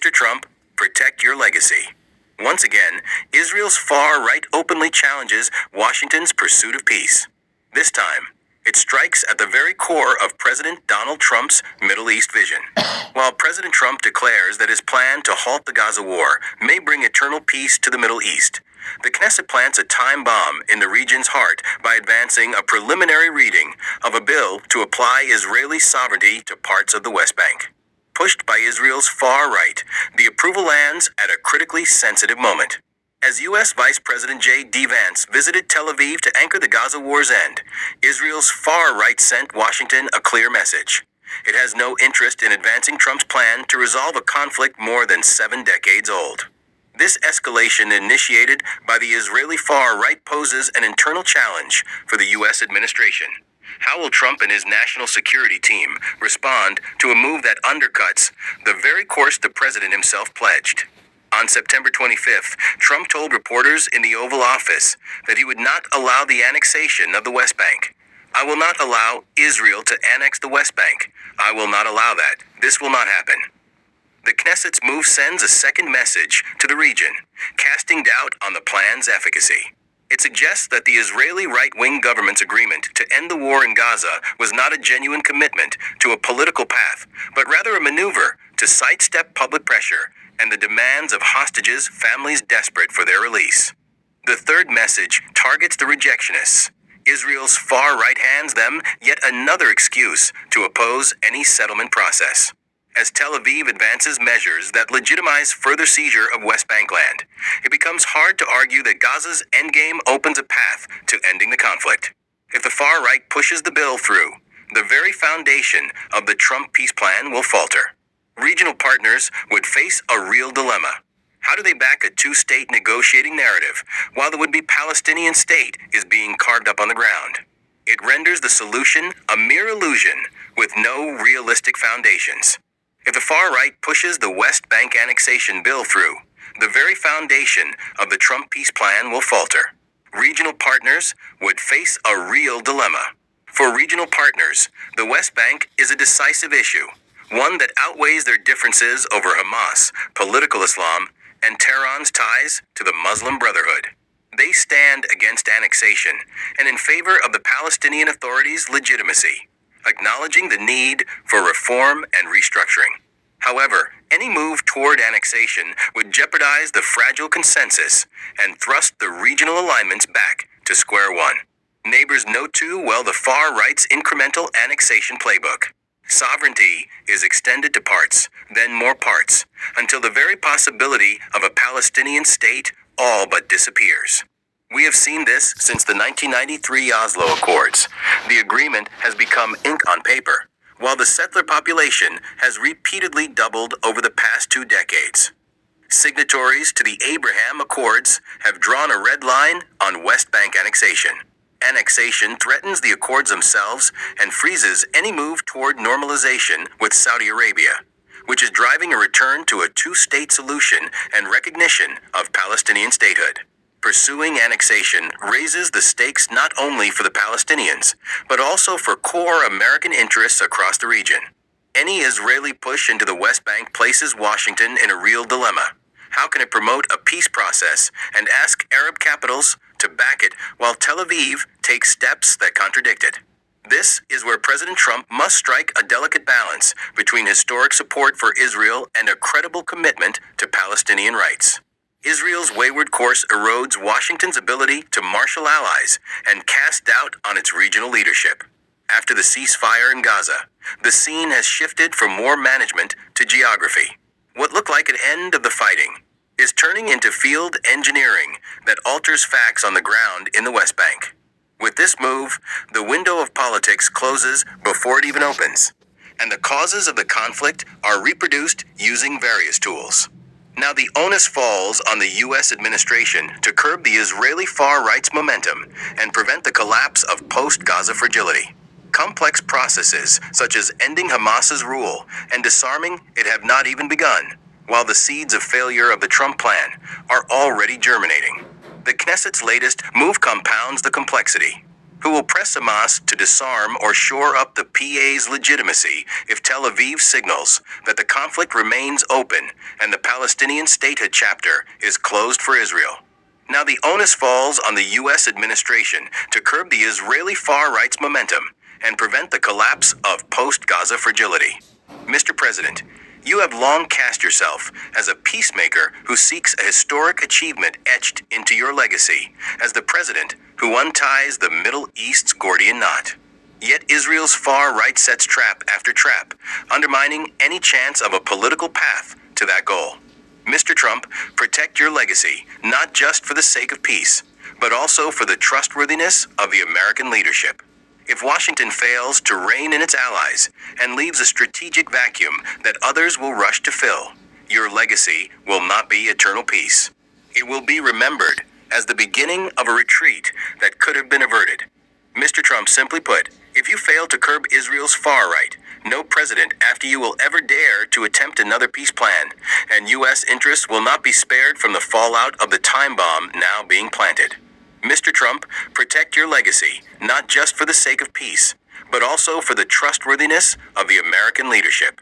Mr. Trump, protect your legacy. Once again, Israel's far right openly challenges Washington's pursuit of peace. This time, it strikes at the very core of President Donald Trump's Middle East vision. While President Trump declares that his plan to halt the Gaza war may bring eternal peace to the Middle East, the Knesset plants a time bomb in the region's heart by advancing a preliminary reading of a bill to apply Israeli sovereignty to parts of the West Bank. Pushed by Israel's far right, the approval lands at a critically sensitive moment. As U.S. Vice President J.D. Vance visited Tel Aviv to anchor the Gaza war's end, Israel's far right sent Washington a clear message. It has no interest in advancing Trump's plan to resolve a conflict more than 7 decades old. This escalation initiated by the Israeli far right poses an internal challenge for the U.S. administration. How will Trump and his national security team respond to a move that undercuts the very course the president himself pledged? On September 25th, Trump told reporters in the Oval Office that he would not allow the annexation of the West Bank. "I will not allow Israel to annex the West Bank. I will not allow that. This will not happen." The Knesset's move sends a second message to the region, casting doubt on the plan's efficacy. It suggests that the Israeli right-wing government's agreement to end the war in Gaza was not a genuine commitment to a political path, but rather a maneuver to sidestep public pressure and the demands of hostages' families desperate for their release. The third message targets the rejectionists. Israel's far right hands them yet another excuse to oppose any settlement process. As Tel Aviv advances measures that legitimize further seizure of West Bank land, it becomes hard to argue that Gaza's endgame opens a path to ending the conflict. If the far right pushes the bill through, the very foundation of the Trump peace plan will falter. Regional partners would face a real dilemma. How do they back a two-state negotiating narrative while the would-be Palestinian state is being carved up on the ground? It renders the solution a mere illusion with no realistic foundations. If the far right pushes the West Bank annexation bill through, the very foundation of the Trump peace plan will falter. Regional partners would face a real dilemma. For regional partners, the West Bank is a decisive issue, one that outweighs their differences over Hamas, political Islam, and Tehran's ties to the Muslim Brotherhood. They stand against annexation and in favor of the Palestinian Authority's legitimacy, acknowledging the need for reform and restructuring. However, any move toward annexation would jeopardize the fragile consensus and thrust the regional alignments back to square one. Neighbors know too well the far right's incremental annexation playbook. Sovereignty is extended to parts, then more parts, until the very possibility of a Palestinian state all but disappears. We have seen this since the 1993 Oslo Accords. The agreement has become ink on paper, while the settler population has repeatedly doubled over the past 2 decades. Signatories to the Abraham Accords have drawn a red line on West Bank annexation. Annexation threatens the accords themselves and freezes any move toward normalization with Saudi Arabia, which is driving a return to a two-state solution and recognition of Palestinian statehood. Pursuing annexation raises the stakes not only for the Palestinians, but also for core American interests across the region. Any Israeli push into the West Bank places Washington in a real dilemma. How can it promote a peace process and ask Arab capitals to back it while Tel Aviv takes steps that contradict it? This is where President Trump must strike a delicate balance between historic support for Israel and a credible commitment to Palestinian rights. Israel's wayward course erodes Washington's ability to marshal allies and cast doubt on its regional leadership. After the ceasefire in Gaza, the scene has shifted from war management to geography. What looked like an end of the fighting is turning into field engineering that alters facts on the ground in the West Bank. With this move, the window of politics closes before it even opens, and the causes of the conflict are reproduced using various tools. Now the onus falls on the U.S. administration to curb the Israeli far right's momentum and prevent the collapse of post-Gaza fragility. Complex processes, such as ending Hamas's rule and disarming it, have not even begun, while the seeds of failure of the Trump plan are already germinating. The Knesset's latest move compounds the complexity. who will press Hamas to disarm or shore up the PA's legitimacy if Tel Aviv signals that the conflict remains open and the Palestinian statehood chapter is closed for Israel. Now the onus falls on the U.S. administration to curb the Israeli far-right's momentum and prevent the collapse of post-Gaza fragility. Mr. President, you have long cast yourself as a peacemaker who seeks a historic achievement etched into your legacy as the president who unties the Middle East's Gordian knot. Yet Israel's far right sets trap after trap, undermining any chance of a political path to that goal. Mr. Trump, protect your legacy, not just for the sake of peace, but also for the trustworthiness of the American leadership. If Washington fails to rein in its allies and leaves a strategic vacuum that others will rush to fill, your legacy will not be eternal peace. It will be remembered as the beginning of a retreat that could have been averted. Mr. Trump, simply put, if you fail to curb Israel's far right, no president after you will ever dare to attempt another peace plan, and U.S. interests will not be spared from the fallout of the time bomb now being planted. Mr. Trump, protect your legacy, not just for the sake of peace, but also for the trustworthiness of the American leadership.